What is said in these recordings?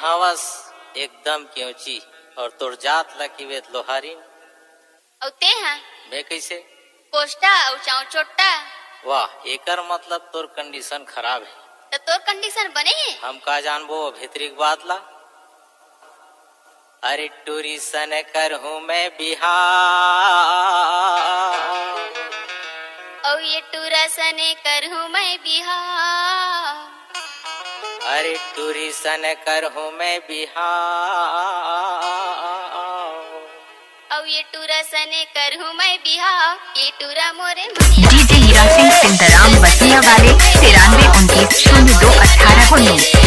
हवस एकदम क्योंची और तोर जात लकी वेत लोहारी औते हैं मैं कैसे कोष्टा और चाव चोट्टा। वाह एकर मतलब तोर कंडीशन खराब है। तो तोर कंडीशन बने है हम का जानबो भीतरी बात ला। अरे टूरी सन कर हूँ मैं बिहार और ये टूरा सने कर हूँ मैं बिहार। अरे टूरी सन कर हूँ मैं बिहार और ये टूरा सने कर हूँ मैं बिहार। ये टूरा मोरे मनिया डीजे हीरा सिंह सिंधराम बसिया वाले 9329021819।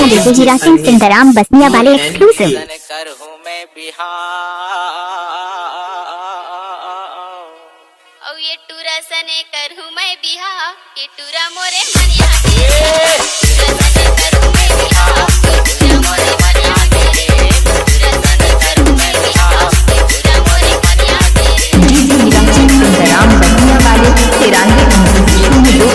डीजे हीरा सिंह सिंधराम बसिया वाले एक्सक्लूसिव। कर हूँ मैं बिहार और ये टूरा सने कर हूँ मैं बिहार। ये टूरा मोरे मनिया डीजे हीरा सिंह सिंधराम बसिया वाले 9329021819।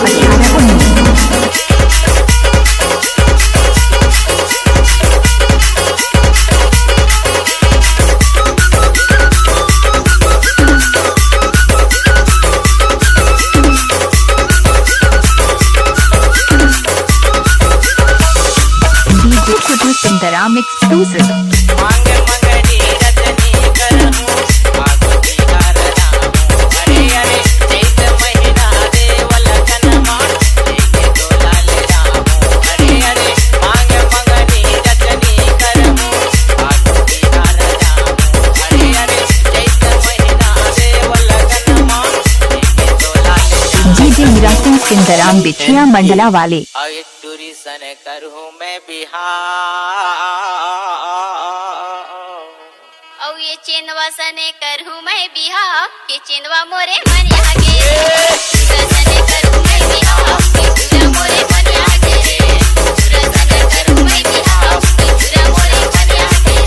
सिंधराम एक्सक्लूसिव। मांगे मंगनी रजनी कर हूँ आगो बिहार राम। अरे अरे चैत महीना देवल कनमा लेके डोला ले राम। अरे अरे मांगे मंगनी रजनी कर हूँ आगो बिहार राम। अरे अरे चैत महीना देवल कनमा लेके डोला ले राम। डीजे हीरा सिंह सिंधराम बिछिया मंडला वाले। टूरी सन कर हूँ मैं बिहार और ये चेनवा सने कर हूँ मैं बिहार। ये चेनवा मोरे मनिया गे टूरा सने कर हूँ मैं बिहार। ये टूरा मोरे मनिया गे टूरा सने कर हूँ मैं बिहार। ये टूरा मोरे मनिया गे।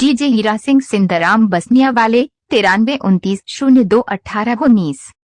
डीजे हीरा सिंह सिंधराम बसिया वाले 9329021819।